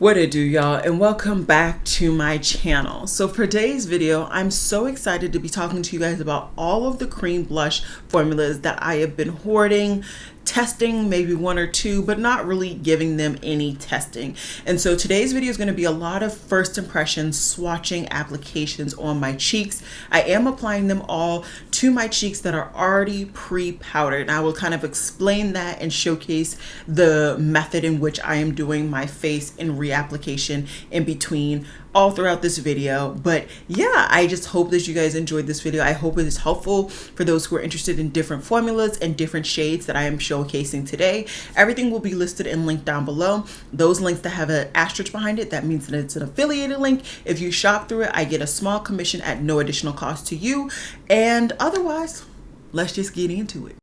What it do, y'all, and welcome back to my channel. So for today's video, I'm so excited to be talking to you guys about all of the cream blush formulas that I have been hoarding, testing maybe one or two, but not really giving them any testing. And so today's video is going to be a lot of first impressions swatching applications on my cheeks. I am applying them all to my cheeks that are already pre-powdered, and I will kind of explain that and showcase the method in which I am doing my face in reapplication in between all throughout this video. But yeah, I just hope that you guys enjoyed this video. I hope it is helpful for those who are interested in different formulas and different shades that I am showcasing today. Everything will be listed and linked down below. Those links that have an asterisk behind it, that means that it's an affiliated link. If you shop through it, I get a small commission at no additional cost to you. And otherwise, let's just get into it.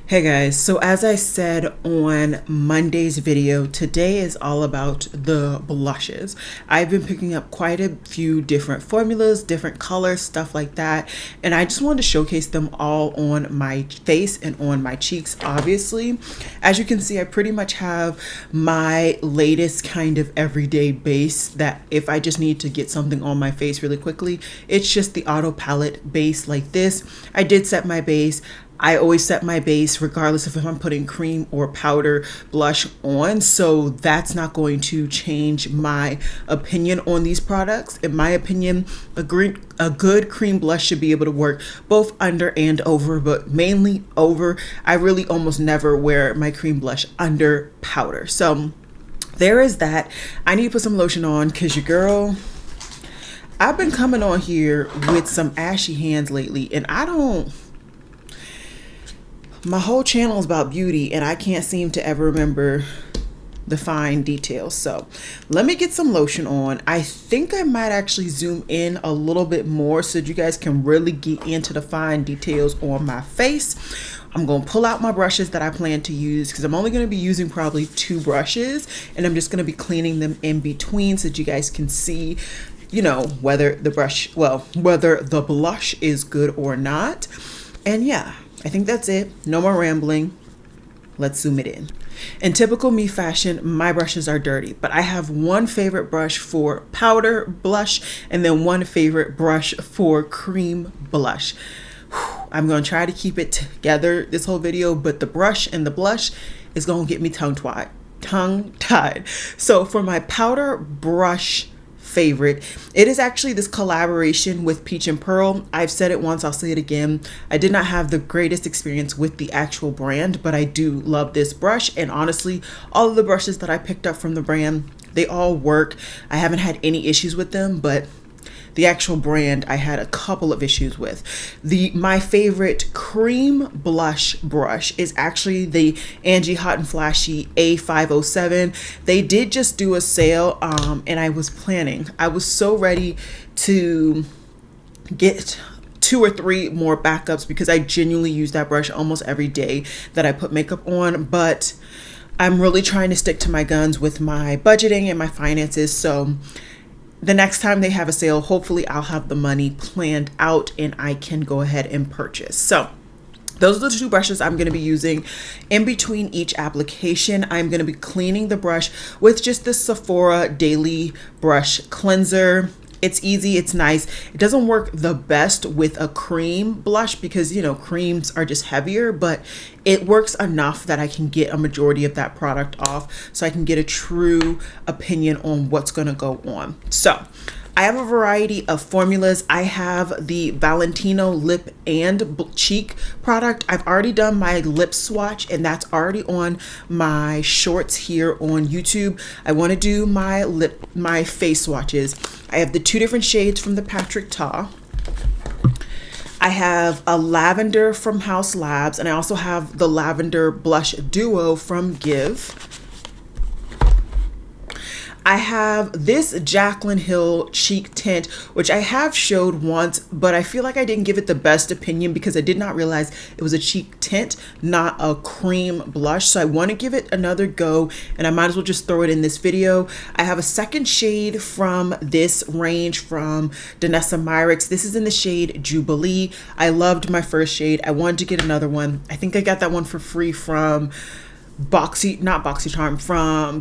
Hey guys, so as I said on Monday's video, today is all about the blushes. I've been picking up quite a few different formulas, different colors, stuff like that, and I just wanted to showcase them all on my face and on my cheeks. Obviously, as you can see, I pretty much have my latest kind of everyday base that if I just need to get something on my face really quickly, it's just the auto palette base like this. I did set my base. I always set my base regardless of if I'm putting cream or powder blush on, so that's not going to change my opinion on these products. In my opinion, a good cream blush should be able to work both under and over, but mainly over. I really almost never wear my cream blush under powder. So there is that. I need to put some lotion on because your girl, I've been coming on here with some ashy hands lately, and my whole channel is about beauty and I can't seem to ever remember the fine details. So let me get some lotion on. I think I might actually zoom in a little bit more so that you guys can really get into the fine details on my face. I'm going to pull out my brushes that I plan to use because I'm only going to be using probably 2 brushes, and I'm just going to be cleaning them in between so that you guys can see, you know, whether the blush is good or not. And yeah, I think that's it. No more rambling. Let's zoom it in. In typical me fashion, my brushes are dirty, but I have one favorite brush for powder blush and then one favorite brush for cream blush. I'm going to try to keep it together this whole video, but the brush and the blush is going to get me tongue-tied. So for my powder brush favorite, it is actually this collaboration with Peach and Pearl. I've said it once, I'll say it again. I did not have the greatest experience with the actual brand, but I do love this brush, and honestly, all of the brushes that I picked up from the brand, they all work. I haven't had any issues with them, but the actual brand I had a couple of issues with. My favorite cream blush brush is actually the Angie Hot and Flashy A507. They did just do a sale, and I was so ready to get 2 or 3 more backups because I genuinely use that brush almost every day that I put makeup on, but I'm really trying to stick to my guns with my budgeting and my finances. So the next time they have a sale, hopefully I'll have the money planned out and I can go ahead and purchase. So those are the 2 brushes I'm going to be using. In between each application, I'm going to be cleaning the brush with just the Sephora Daily Brush Cleanser. It's easy, it's nice. It doesn't work the best with a cream blush because, you know, creams are just heavier, but it works enough that I can get a majority of that product off so I can get a true opinion on what's going to go on. So I have a variety of formulas. I have the Valentino lip and cheek product. I've already done my lip swatch, and that's already on my shorts here on YouTube. I want to do my face swatches. I have the 2 different shades from the Patrick Ta. I have a lavender from House Labs, and I also have the lavender blush duo from Give. I have this Jaclyn Hill cheek tint, which I have showed once, but I feel like I didn't give it the best opinion because I did not realize it was a cheek tint, not a cream blush. So I want to give it another go, and I might as well just throw it in this video. I have a second shade from this range from Danessa Myricks. This is in the shade Jubilee. I loved my first shade. I wanted to get another one. I think I got that one for free from from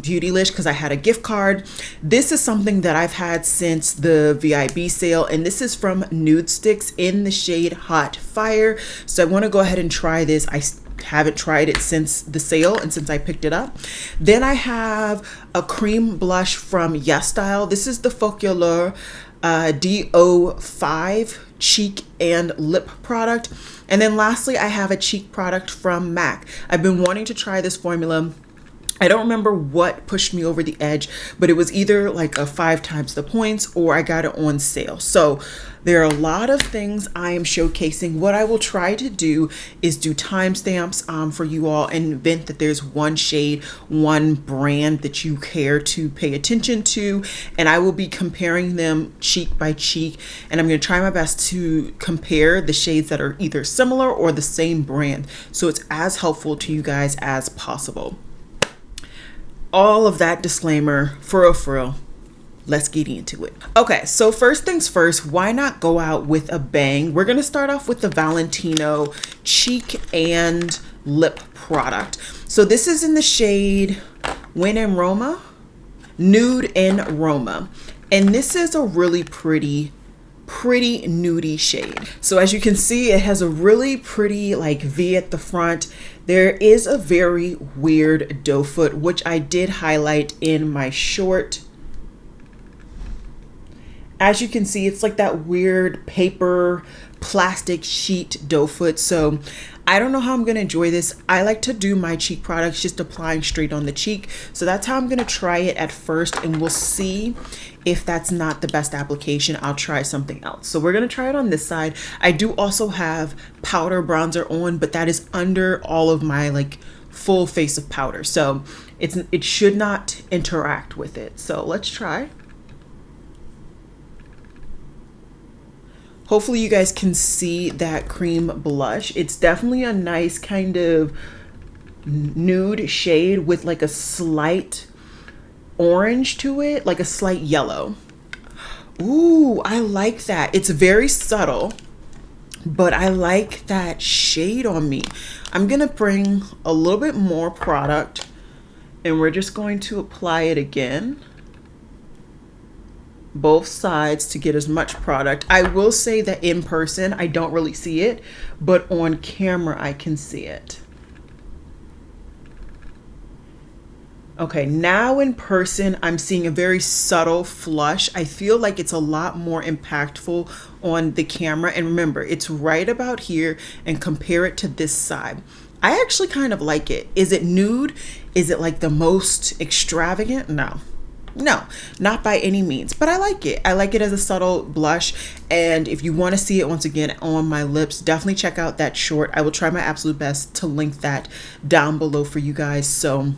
Beautylish because I had a gift card. This is something that I've had since the VIB sale, and this is from Nude Sticks in the shade Hot Fire. So I want to go ahead and try this. I haven't tried it since the sale and since I picked it up. Then I have a cream blush from Yes Style. This is the Folklore DO5 cheek and lip product. And then lastly, I have a cheek product from MAC. I've been wanting to try this formula. I don't remember what pushed me over the edge, but it was either like a 5 times the points or I got it on sale. So there are a lot of things I am showcasing. What I will try to do is do timestamps for you all in the event that there's one shade, one brand that you care to pay attention to, and I will be comparing them cheek by cheek, and I'm going to try my best to compare the shades that are either similar or the same brand, so it's as helpful to you guys as possible. All of that disclaimer, for real, let's get into it. Okay, so first things first, why not go out with a bang? We're gonna start off with the Valentino cheek and lip product. So this is in the shade Win and Roma, Nude and Roma. And this is a really pretty nudie shade. So as you can see, it has a really pretty like V at the front. There is a very weird doe foot, which I did highlight in my short. As you can see, it's like that weird paper plastic sheet doe foot. So I don't know how I'm going to enjoy this. I like to do my cheek products just applying straight on the cheek. So that's how I'm going to try it at first, and we'll see if that's not the best application. I'll try something else. So we're going to try it on this side. I do also have powder bronzer on, but that is under all of my like full face of powder. So it should not interact with it. So let's try. Hopefully you guys can see that cream blush. It's definitely a nice kind of nude shade with like a slight orange to it, like a slight yellow. Ooh, I like that. It's very subtle, but I like that shade on me. I'm gonna bring a little bit more product and we're just going to apply it again, both sides, to get as much product. I will say that in person I don't really see it, but on camera I can see it. Okay, now in person I'm seeing a very subtle flush. I feel like it's a lot more impactful on the camera, and remember, it's right about here, and compare it to this side. I actually kind of like it. Is it nude? Is it like the most extravagant? No, not by any means, but I like it. I like it as a subtle blush. And if you want to see it once again on my lips, definitely check out that short. I will try my absolute best to link that down below for you guys, so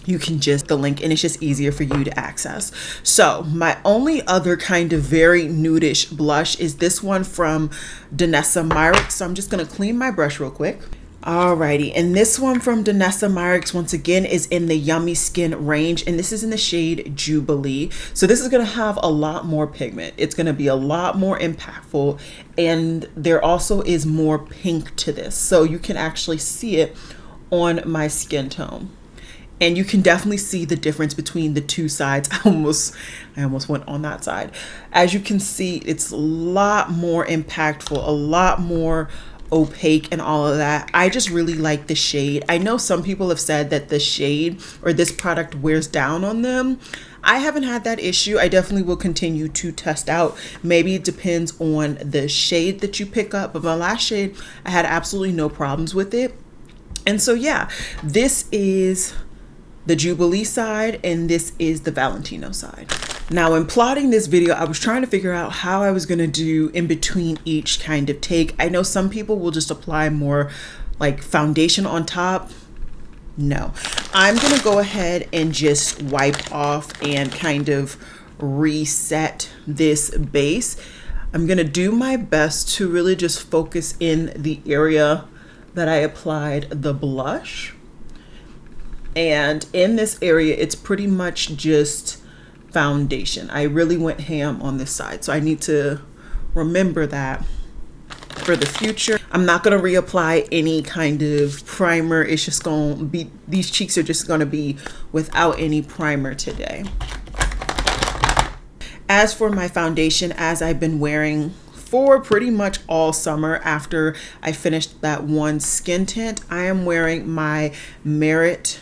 you can just the link, and it's just easier for you to access. So my only other kind of very nudish blush is this one from Danessa Myricks. So I'm just going to clean my brush real quick. Alrighty, and this one from Danessa Myricks once again is in the Yummy Skin range, and this is in the shade Jubilee. So this is going to have a lot more pigment. It's going to be a lot more impactful, and there also is more pink to this, so you can actually see it on my skin tone. And you can definitely see the difference between the two sides. I almost went on that side. As you can see, it's a lot more impactful, a lot more opaque and all of that. I just really like the shade. I know some people have said that the shade or this product wears down on them. I haven't had that issue. I definitely will continue to test out. Maybe it depends on the shade that you pick up, but my last shade, I had absolutely no problems with it. And so yeah, this is the Jubilee side and this is the Valentino side. Now, in plotting this video, I was trying to figure out how I was going to do in between each kind of take. I know some people will just apply more like foundation on top. No. I'm gonna go ahead and just wipe off and kind of reset this base. I'm gonna do my best to really just focus in the area that I applied the blush. And in this area, it's pretty much just foundation. I really went ham on this side, so I need to remember that for the future. I'm not going to reapply any kind of primer. It's just going to be, these cheeks are just going to be without any primer today. As for my foundation, as I've been wearing for pretty much all summer after I finished that one skin tint, I am wearing my Merit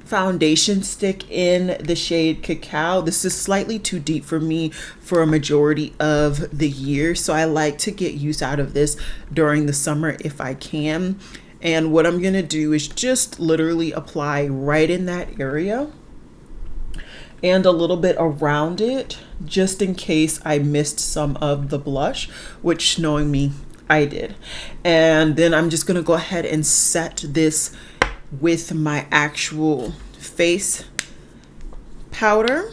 foundation stick in the shade Cacao. This is slightly too deep for me for a majority of the year, so I like to get use out of this during the summer if I can. And what I'm gonna do is just literally apply right in that area and a little bit around it, just in case I missed some of the blush, which, knowing me, I did. And then I'm just gonna go ahead and set this with my actual face powder.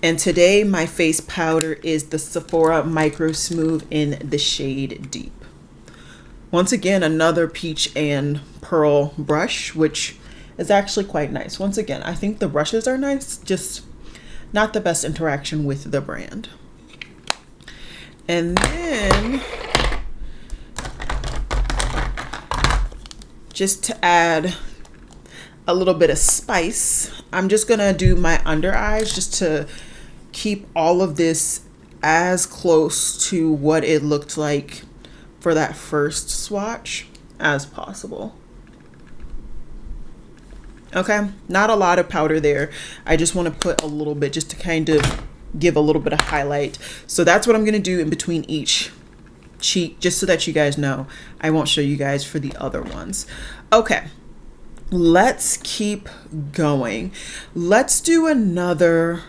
And today my face powder is the Sephora Micro Smooth in the shade Deep. Once again, another peach and pearl brush, which is actually quite nice. Once again, I think the brushes are nice, just not the best interaction with the brand. And then just to add a little bit of spice, I'm just gonna do my under eyes just to keep all of this as close to what it looked like for that first swatch as possible. Okay, not a lot of powder there. I just want to put a little bit just to kind of give a little bit of highlight. So that's what I'm gonna do in between each cheek, just so that you guys know. I won't show you guys for the other ones. Okay, let's keep going. Let's do another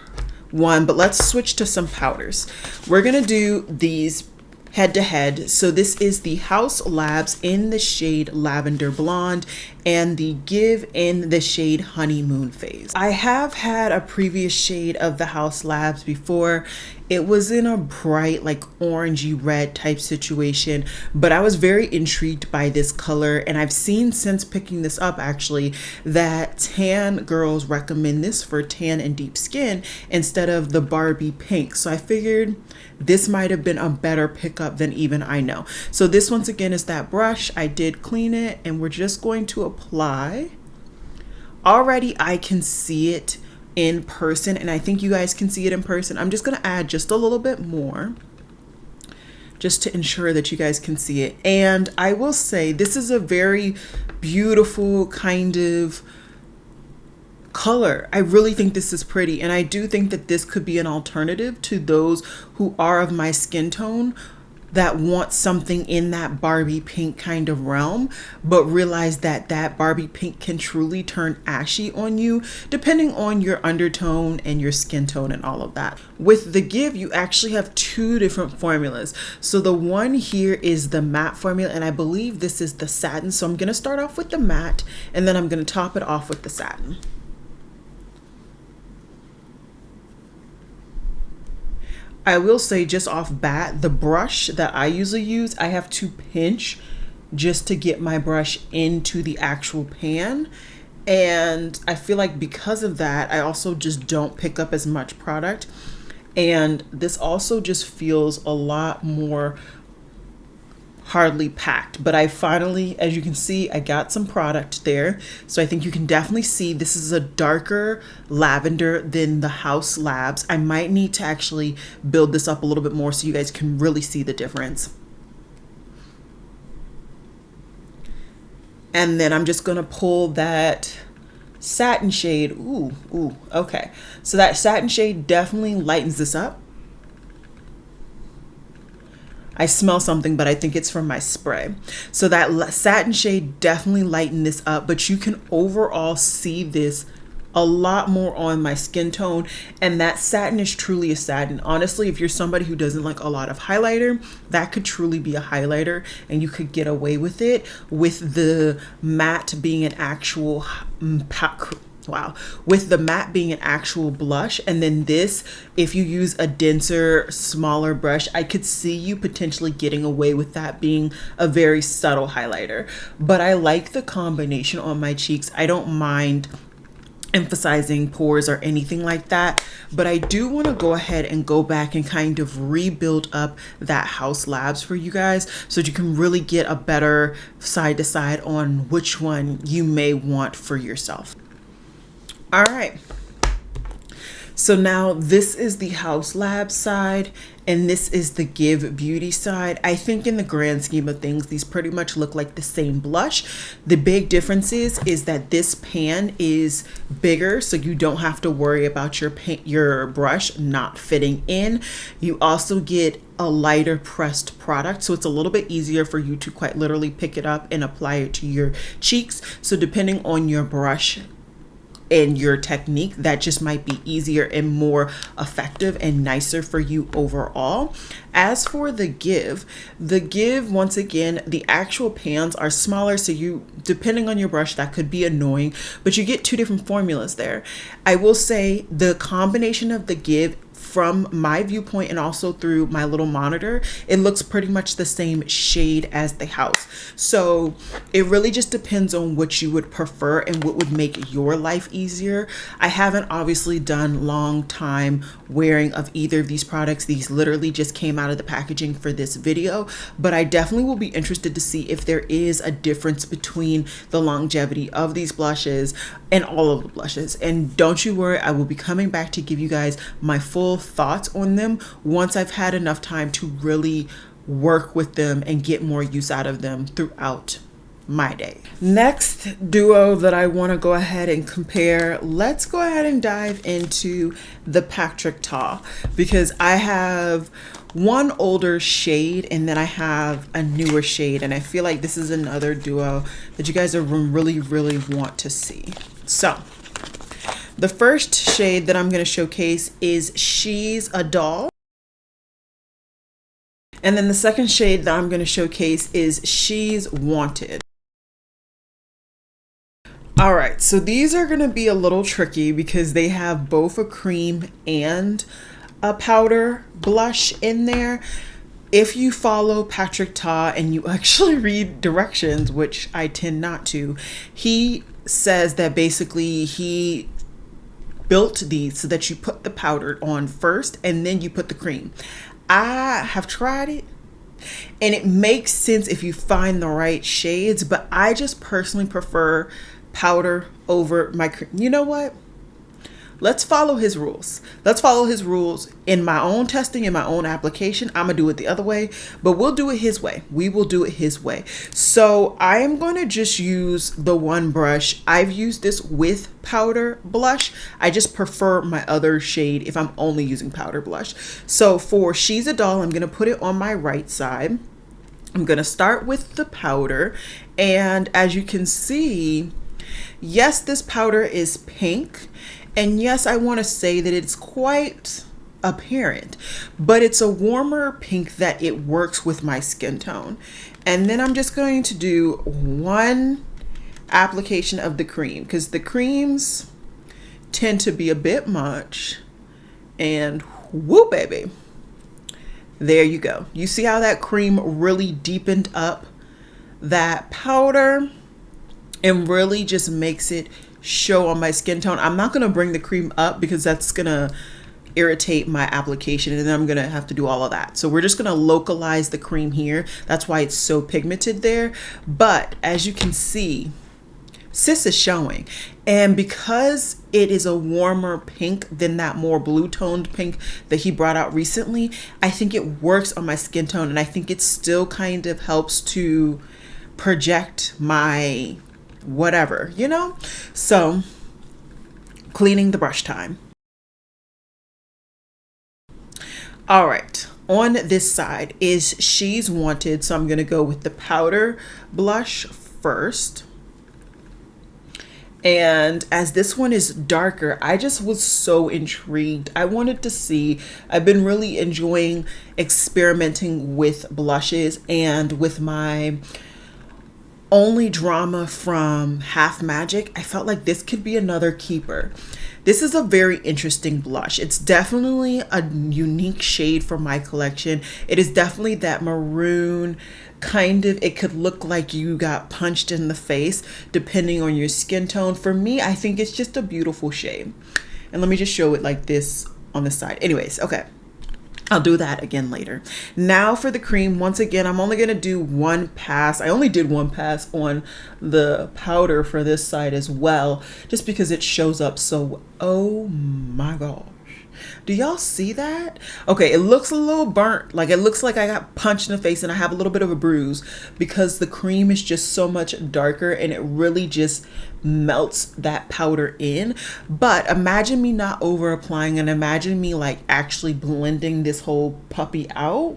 one, but let's switch to some powders. We're gonna do these head to head. So this is the House Labs in the shade Lavender Blonde and the Give in the shade Honeymoon Phase. I have had a previous shade of the House Labs before. It was in a bright, like orangey red type situation, but I was very intrigued by this color, and I've seen since picking this up actually that tan girls recommend this for tan and deep skin instead of the Barbie pink. So I figured this might have been a better pickup than even I know. So this once again is that brush. I did clean it, and we're just going to apply. Already I can see it in person, and I think you guys can see it in person. I'm just gonna add just a little bit more just to ensure that you guys can see it. And I will say this is a very beautiful kind of color. I really think this is pretty, and I do think that this could be an alternative to those who are of my skin tone that want something in that Barbie pink kind of realm, but realize that that Barbie pink can truly turn ashy on you depending on your undertone and your skin tone and all of that. With the Give, you actually have two different formulas. So the one here is the matte formula, and I believe this is the satin. So I'm gonna start off with the matte, and then I'm gonna top it off with the satin. I will say just off bat, the brush that I usually use, I have to pinch just to get my brush into the actual pan. And I feel like because of that, I also just don't pick up as much product. And this also just feels a lot more hardly packed, but I finally, as you can see, I got some product there. So I think you can definitely see this is a darker lavender than the House Labs. I might need to actually build this up a little bit more so you guys can really see the difference. And then I'm just gonna pull that satin shade. Ooh, okay. So that satin shade definitely lightens this up. I smell something, but I think it's from my spray. So that satin shade definitely lightened this up, but you can overall see this a lot more on my skin tone, and that satin is truly a satin. Honestly, if you're somebody who doesn't like a lot of highlighter, that could truly be a highlighter, and you could get away with it with the matte being an actual with the matte being an actual blush. And then this, if you use a denser, smaller brush, I could see you potentially getting away with that being a very subtle highlighter. But I like the combination on my cheeks. I don't mind emphasizing pores or anything like that, but I do want to go ahead and go back and kind of rebuild up that House Labs for you guys so that you can really get a better side to side on which one you may want for yourself. All right, so now this is the House Lab side and this is the Give Beauty side. I think in the grand scheme of things, these pretty much look like the same blush. The big difference is that this pan is bigger, so you don't have to worry about your brush not fitting in. You also get a lighter pressed product, so it's a little bit easier for you to quite literally pick it up and apply it to your cheeks. So depending on your brush and your technique, that just might be easier and more effective and nicer for you overall. As for the give, once again, the actual pans are smaller, so you, depending on your brush, that could be annoying, but you get two different formulas there. I will say the combination of the give, from my viewpoint and also through my little monitor, it looks pretty much the same shade as the House. So it really just depends on what you would prefer and what would make your life easier. I haven't obviously done long time wearing of either of these products. These literally just came out of the packaging for this video, but I definitely will be interested to see if there is a difference between the longevity of these blushes and all of the blushes. And don't you worry, I will be coming back to give you guys my full thoughts on them once I've had enough time to really work with them and get more use out of them throughout my day. Next duo that I want to go ahead and compare, let's go ahead and dive into the Patrick Ta, because I have one older shade and then I have a newer shade, and I feel like this is another duo that you guys are really want to see. So the first shade that I'm going to showcase is She's a Doll. And then the second shade that I'm going to showcase is She's Wanted. All right, so these are going to be a little tricky because they have both a cream and a powder blush in there. If you follow Patrick Ta and you actually read directions, which I tend not to, he says that basically he built these so that you put the powder on first and then you put the cream. I have tried it and it makes sense if you find the right shades, but I just personally prefer powder over my cream. You know what? Let's follow his rules. Let's follow his rules in my own testing, in my own application. I'm gonna do it the other way, but we'll do it his way. We will do it his way. So I am going to just use the one brush. I've used this with powder blush. I just prefer my other shade if I'm only using powder blush. So for She's a Doll, I'm gonna put it on my right side. I'm gonna start with the powder, and as you can see, yes, this powder is pink. And yes, I want to say that it's quite apparent, but it's a warmer pink that it works with my skin tone. And then I'm just going to do one application of the cream because the creams tend to be a bit much. And whoo, baby. There you go. You see how that cream really deepened up that powder and really just makes it show on my skin tone. I'm not going to bring the cream up because that's going to irritate my application and then I'm going to have to do all of that. So we're just going to localize the cream here. That's why it's so pigmented there. But as you can see, sis is showing. And because it is a warmer pink than that more blue toned pink that he brought out recently, I think it works on my skin tone, and I think it still kind of helps to project my whatever, you know? So cleaning the brush time. All right, on this side is She's Wanted. So I'm gonna go with the powder blush first. And as this one is darker, I just was so intrigued. I wanted to see. I've been really enjoying experimenting with blushes, and with my only drama from Half Magic, I felt like this could be another keeper. This is a very interesting blush. It's definitely a unique shade for my collection. It is definitely that maroon kind of, it could look like you got punched in the face depending on your skin tone. For me, I think it's just a beautiful shade. And let me just show it like this on the side. Anyways, okay. I'll do that again later. Now for the cream, once again, I'm only gonna do one pass. I only did one pass on the powder for this side as well, just because it shows up so, oh my gosh. Do y'all see that? Okay, it looks a little burnt. Like, it looks like I got punched in the face and I have a little bit of a bruise because the cream is just so much darker and it really just melts that powder in. But imagine me not over applying, and imagine me like actually blending this whole puppy out.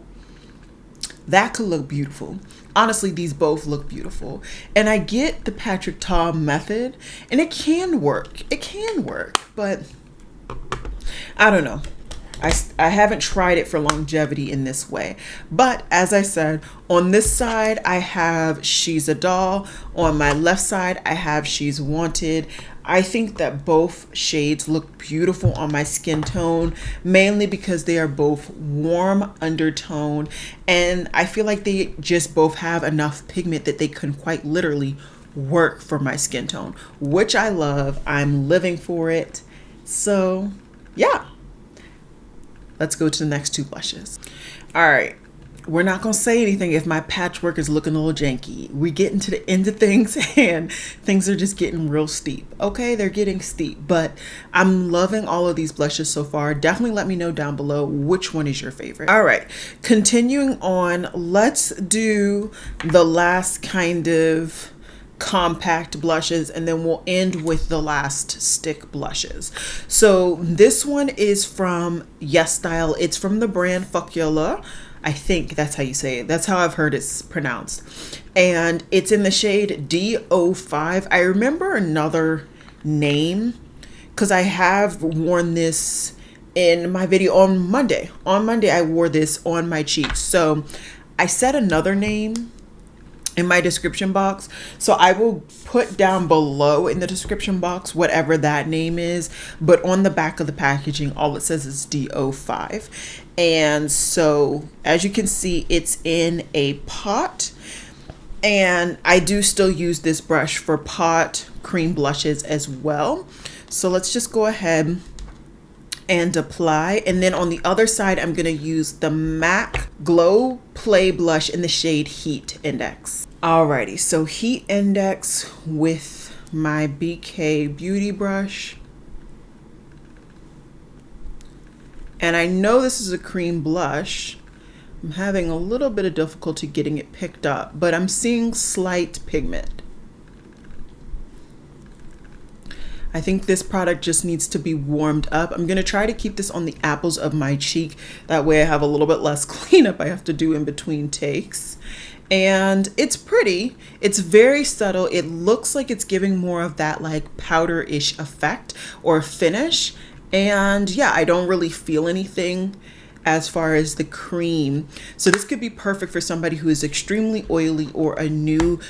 That could look beautiful. Honestly, these both look beautiful. And I get the Patrick Ta method, and it can work. It can work, but I don't know. I haven't tried it for longevity in this way. But as I said, on this side, I have She's a Doll. On my left side, I have She's Wanted. I think that both shades look beautiful on my skin tone, mainly because they are both warm undertone. And I feel like they just both have enough pigment that they can quite literally work for my skin tone, which I love. I'm living for it. So yeah. Let's go to the next two blushes. All right, we're not gonna say anything if my patchwork is looking a little janky. We getting to the end of things and things are just getting real steep. Okay, they're getting steep, but I'm loving all of these blushes so far. Definitely let me know down below which one is your favorite. All right, continuing on, let's do the last kind of compact blushes, and then we'll end with the last stick blushes. So this one is from Yes Style. It's from the brand Focula. I think that's how you say it. That's how I've heard it's pronounced. And it's in the shade D05. I remember another name because I have worn this in my video on Monday. On Monday, I wore this on my cheeks. So I said another name in my description box, so I will put down below in the description box whatever that name is, but on the back of the packaging all it says is D05. And so as you can see, it's in a pot, and I do still use this brush for pot cream blushes as well. So let's just go ahead and apply. And then on the other side, I'm gonna use the MAC Glow Play Blush in the shade Heat Index. Alrighty, so Heat Index with my BK Beauty brush. And I know this is a cream blush. I'm having a little bit of difficulty getting it picked up, but I'm seeing slight pigment. I think this product just needs to be warmed up. I'm gonna try to keep this on the apples of my cheek. That way I have a little bit less cleanup I have to do in between takes. And it's pretty. It's very subtle. It looks like it's giving more of that like powder-ish effect or finish. And yeah, I don't really feel anything as far as the cream. So this could be perfect for somebody who is extremely oily or a new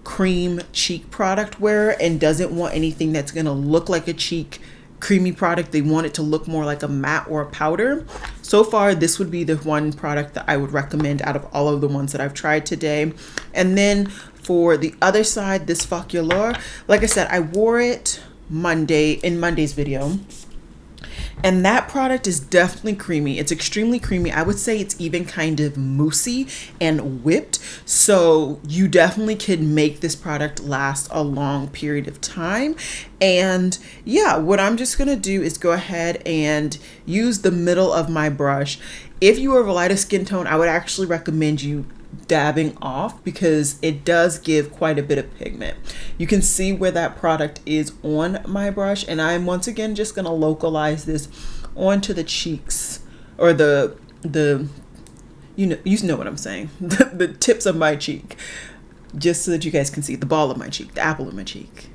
cream cheek product wearer and doesn't want anything that's gonna look like a cheek creamy product. They want it to look more like a matte or a powder. So far, this would be the one product that I would recommend out of all of the ones that I've tried today. And then for the other side, this Focula, like I said, I wore it Monday in Monday's video. And that product is definitely creamy. It's extremely creamy. I would say it's even kind of moussey and whipped. So you definitely could make this product last a long period of time. And yeah, what I'm just gonna do is go ahead and use the middle of my brush. If you are of a lighter skin tone, I would actually recommend you dabbing off because it does give quite a bit of pigment. You can see where that product is on my brush, and I'm once again just going to localize this onto the cheeks, or the you know what I'm saying, the tips of my cheek, just so that you guys can see the ball of my cheek, the apple of my cheek.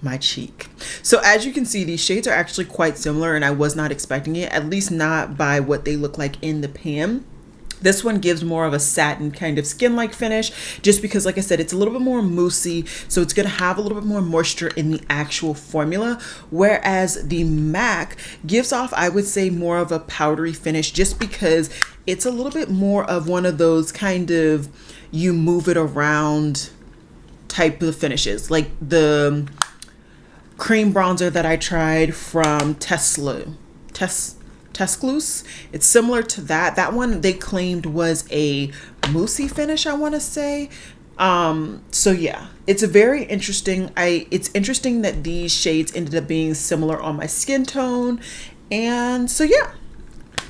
my cheek. So as you can see, these shades are actually quite similar, and I was not expecting it, at least not by what they look like in the pan. This one gives more of a satin kind of skin-like finish, just because, like I said, it's a little bit more moussey, so it's gonna have a little bit more moisture in the actual formula, whereas the MAC gives off, I would say, more of a powdery finish, just because it's a little bit more of one of those kind of you move it around type of finishes, like the cream bronzer that I tried from Tuscaloosa. It's similar to that. That one they claimed was a moussey finish, I want to say. So yeah, it's a very interesting. It's interesting that these shades ended up being similar on my skin tone, and so yeah,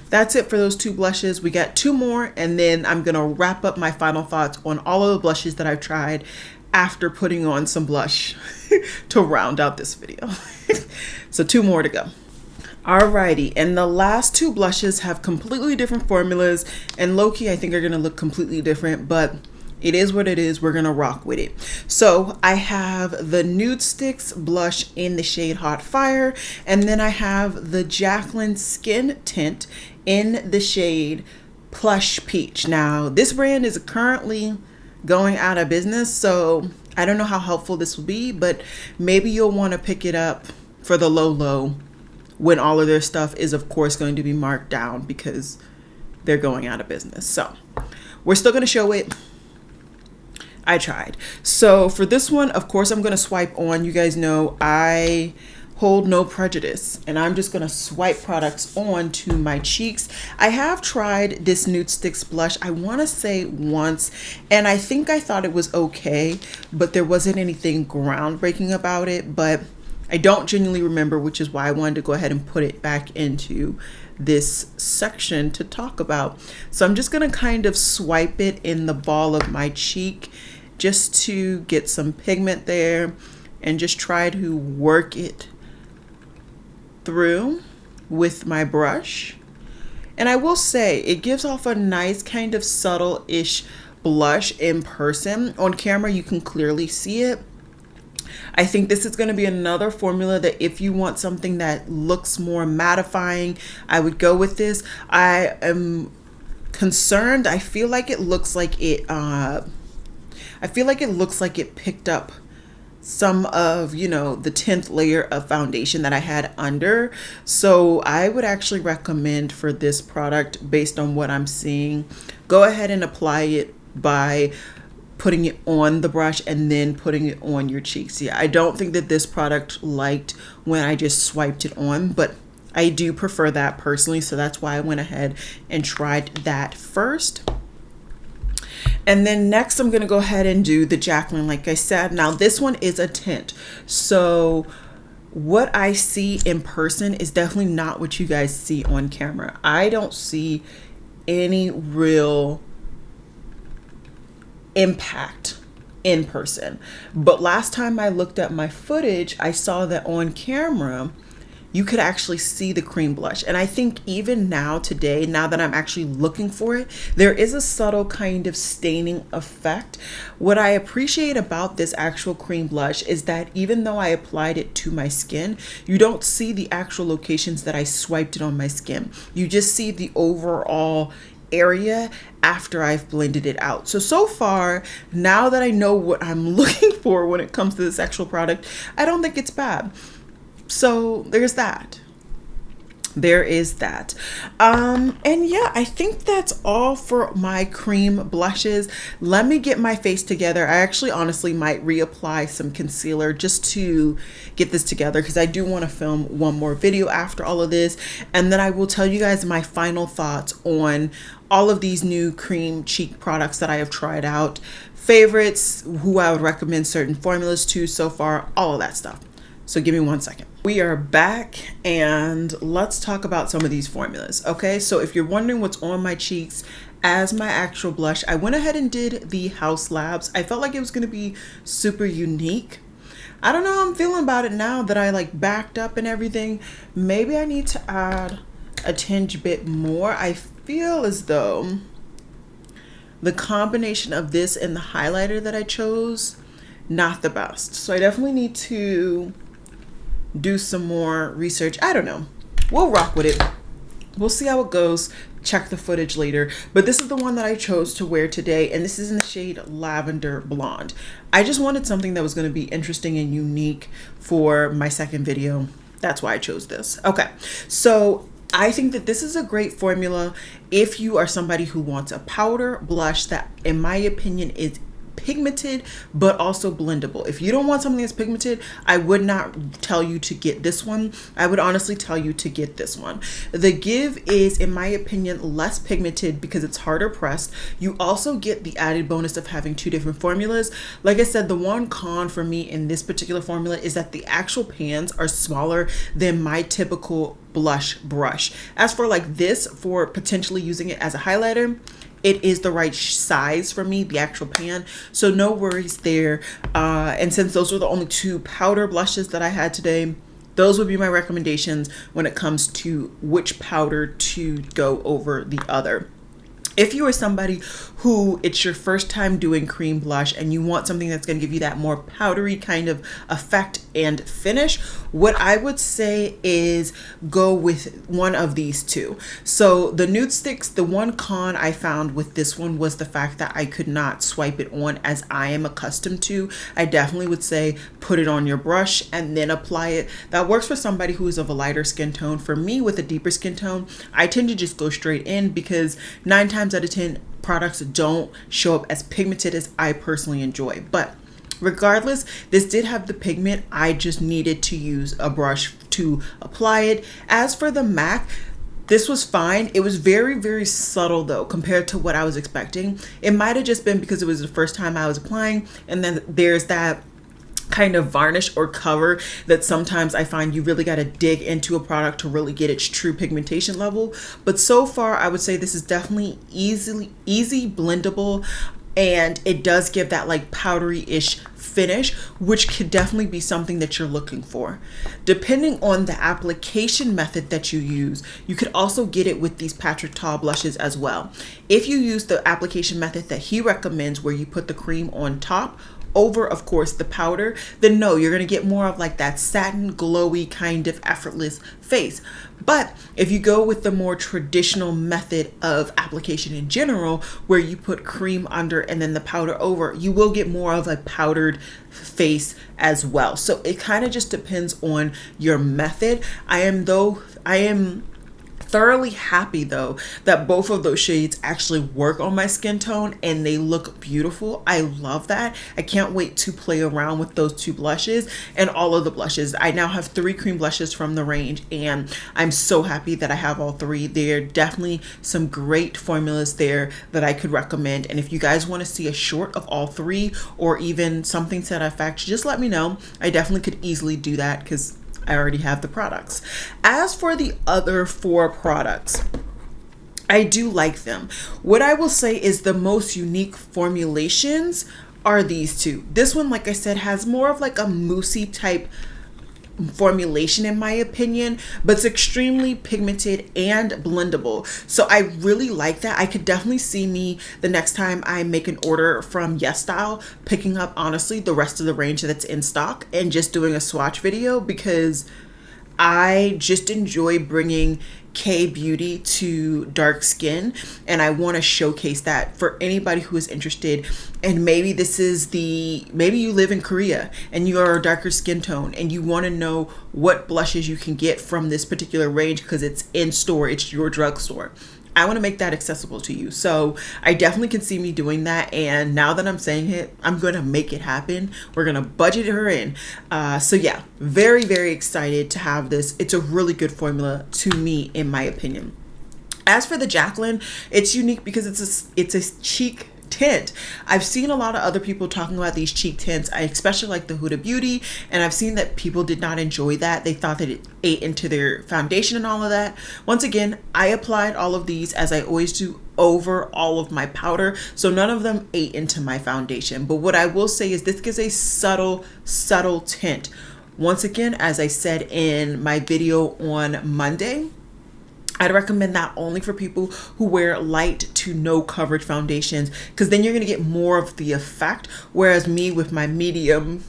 that's it for those two blushes. We got two more, and then I'm gonna wrap up my final thoughts on all of the blushes that I've tried after putting on some blush to round out this video. So two more to go. Alrighty, and the last two blushes have completely different formulas, and low-key I think are gonna look completely different, but it is what it is. We're gonna rock with it. So I have the Nude Sticks blush in the shade Hot Fire, and then I have the Jaclyn Skin Tint in the shade Plush Peach. Now this brand is currently going out of business, so I don't know how helpful this will be, but maybe you'll want to pick it up for the low when all of their stuff is of course going to be marked down because they're going out of business. So we're still going to show it. I tried. So for this one, of course, I'm going to swipe on. You guys know I hold no prejudice, and I'm just going to swipe products on to my cheeks. I have tried this Nude Sticks blush, I want to say once, and I think I thought it was okay, but there wasn't anything groundbreaking about it, but I don't genuinely remember, which is why I wanted to go ahead and put it back into this section to talk about. So I'm just going to kind of swipe it in the ball of my cheek just to get some pigment there and just try to work it through with my brush. And I will say it gives off a nice kind of subtle-ish blush in person. On camera you can clearly see it. I think this is going to be another formula that if you want something that looks more mattifying, I would go with this. I am concerned. I feel like it looks like it picked up some of, you know, the 10th layer of foundation that I had under. So I would actually recommend for this product, based on what I'm seeing, go ahead and apply it by putting it on the brush and then putting it on your cheeks. Yeah, I don't think that this product liked when I just swiped it on, but I do prefer that personally, so that's why I went ahead and tried that first. And then next I'm gonna go ahead and do the Jaclyn, like I said. Now this one is a tint, so what I see in person is definitely not what you guys see on camera. I don't see any real impact in person, but last time I looked at my footage, I saw that on camera you could actually see the cream blush, and I think even now today, now that I'm actually looking for it, there is a subtle kind of staining effect. What I appreciate about this actual cream blush is that even though I applied it to my skin, you don't see the actual locations that I swiped it on my skin. You just see the overall area after I've blended it out. So far, now that I know what I'm looking for when it comes to this actual product, I don't think it's bad. So there's that. There is that. And yeah, I think that's all for my cream blushes. Let me get my face together. I actually honestly might reapply some concealer just to get this together, because I do want to film one more video after all of this, and then I will tell you guys my final thoughts on all of these new cream cheek products that I have tried out, favorites, who I would recommend certain formulas to so far, all of that stuff. So give me 1 second. We are back, and let's talk about some of these formulas. Okay, so if you're wondering what's on my cheeks as my actual blush, I went ahead and did the House Labs. I felt like it was going to be super unique. I don't know how I'm feeling about it now that I like backed up and everything. Maybe I need to add a tinge bit more. I feel as though the combination of this and the highlighter that I chose not the best. So I definitely need to do some more research. I don't know. We'll rock with it. We'll see how it goes. Check the footage later. But this is the one that I chose to wear today, and this is in the shade Lavender Blonde. I just wanted something that was going to be interesting and unique for my second video. That's why I chose this. Okay, so I think that this is a great formula if you are somebody who wants a powder blush that, in my opinion, is pigmented but also blendable. If you don't want something that's pigmented, I would not tell you to get this one. I would honestly tell you to get this one. The Give is, in my opinion, less pigmented because it's harder pressed. You also get the added bonus of having two different formulas. Like I said, the one con for me in this particular formula is that the actual pans are smaller than my typical blush brush. As for like this, for potentially using it as a highlighter, it is the right size for me, the actual pan, so no worries there. And since those were the only two powder blushes that I had today, those would be my recommendations when it comes to which powder to go over the other. If you are somebody who it's your first time doing cream blush and you want something that's going to give you that more powdery kind of effect and finish, what I would say is go with one of these two. So the nude sticks, the one con I found with this one was the fact that I could not swipe it on as I am accustomed to. I definitely would say put it on your brush and then apply it. That works for somebody who is of a lighter skin tone. For me, with a deeper skin tone, I tend to just go straight in because 9 times out of 10 products don't show up as pigmented as I personally enjoy. But regardless, this did have the pigment. I just needed to use a brush to apply it. As for the MAC, this was fine. It was very, very subtle though compared to what I was expecting. It might have just been because it was the first time I was applying, and then there's that kind of varnish or cover that sometimes I find you really got to dig into a product to really get its true pigmentation level. But so far, I would say this is definitely easy blendable, and it does give that like powdery-ish finish, which could definitely be something that you're looking for. Depending on the application method that you use, you could also get it with these Patrick Ta blushes as well. If you use the application method that he recommends, where you put the cream on top over, of course, the powder, then no, you're going to get more of like that satin, glowy kind of effortless face. But if you go with the more traditional method of application in general, where you put cream under and then the powder over, you will get more of a powdered face as well. So it kind of just depends on your method. I am thoroughly happy though that both of those shades actually work on my skin tone and they look beautiful. I love that. I can't wait to play around with those two blushes and all of the blushes. I now have 3 cream blushes from the range, and I'm so happy that I have all 3. There are definitely some great formulas there that I could recommend, and if you guys want to see a short of all 3 or even something to that effect, just let me know. I definitely could easily do that because I already have the products. As for the other 4 products, I do like them. What I will say is the most unique formulations are these 2. This one, like I said, has more of like a moussey type formulation in my opinion, but it's extremely pigmented and blendable. So I really like that. I could definitely see me the next time I make an order from Yes Style picking up honestly the rest of the range that's in stock and just doing a swatch video, because I just enjoy bringing K-beauty to dark skin, and I want to showcase that for anybody who is interested. And maybe you live in Korea and you are a darker skin tone and you want to know what blushes you can get from this particular range because it's in store, it's your drugstore. I want to make that accessible to you. So I definitely can see me doing that. And now that I'm saying it, I'm going to make it happen. We're going to budget her in. So yeah, very, very excited to have this. It's a really good formula to me, in my opinion. As for the Jaclyn, it's unique because it's a cheek tint. I've seen a lot of other people talking about these cheek tints. I especially like the Huda Beauty, and I've seen that people did not enjoy that. They thought that it ate into their foundation and all of that. Once again, I applied all of these, as I always do, over all of my powder, so none of them ate into my foundation. But what I will say is this gives a subtle tint. Once again, as I said in my video on Monday, I'd recommend that only for people who wear light to no coverage foundations, because then you're going to get more of the effect. Whereas me with my medium,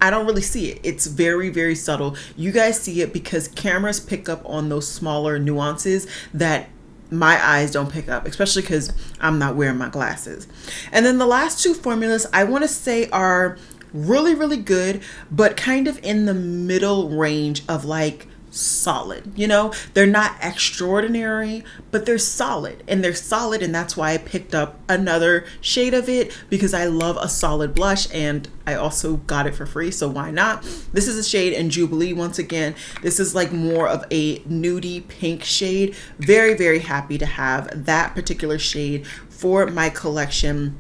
I don't really see it. It's very, very subtle. You guys see it because cameras pick up on those smaller nuances that my eyes don't pick up, especially because I'm not wearing my glasses. And then the last two formulas I want to say are really, really good, but kind of in the middle range of like solid. You know, they're not extraordinary, but they're solid, and that's why I picked up another shade of it, because I love a solid blush and I also got it for free, so why not? This is a shade in Jubilee. Once again, this is like more of a nudie pink shade. Very, very happy to have that particular shade for my collection.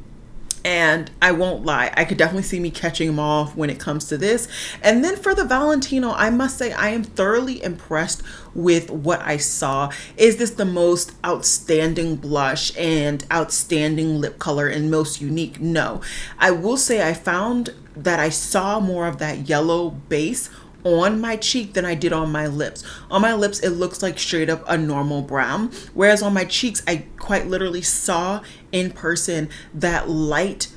And I won't lie, I could definitely see me catching them off when it comes to this. And then for the Valentino, I must say I am thoroughly impressed with what I saw. Is this the most outstanding blush and outstanding lip color and most unique? No. I will say I found that I saw more of that yellow base on my cheek than I did on my lips. On my lips, it looks like straight up a normal brown, whereas on my cheeks, I quite literally saw in person that light,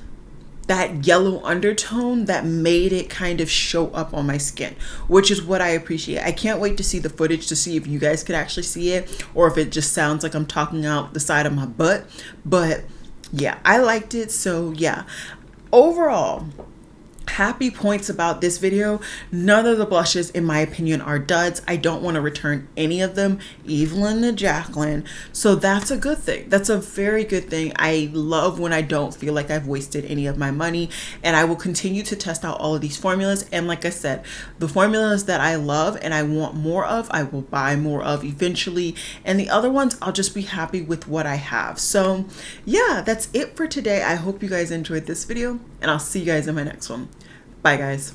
that yellow undertone that made it kind of show up on my skin, which is what I appreciate. I can't wait to see the footage to see if you guys could actually see it, or if it just sounds like I'm talking out the side of my butt. But yeah, I liked it. So yeah, overall, happy points about this video. None of the blushes in my opinion are duds. I don't want to return any of them, Evelyn and Jacqueline, so that's a good thing. That's a very good thing. I love when I don't feel like I've wasted any of my money, and I will continue to test out all of these formulas. And like I said, the formulas that I love and I want more of, I will buy more of eventually, and the other ones I'll just be happy with what I have. So yeah, that's it for today. I hope you guys enjoyed this video, and I'll see you guys in my next one. Bye guys.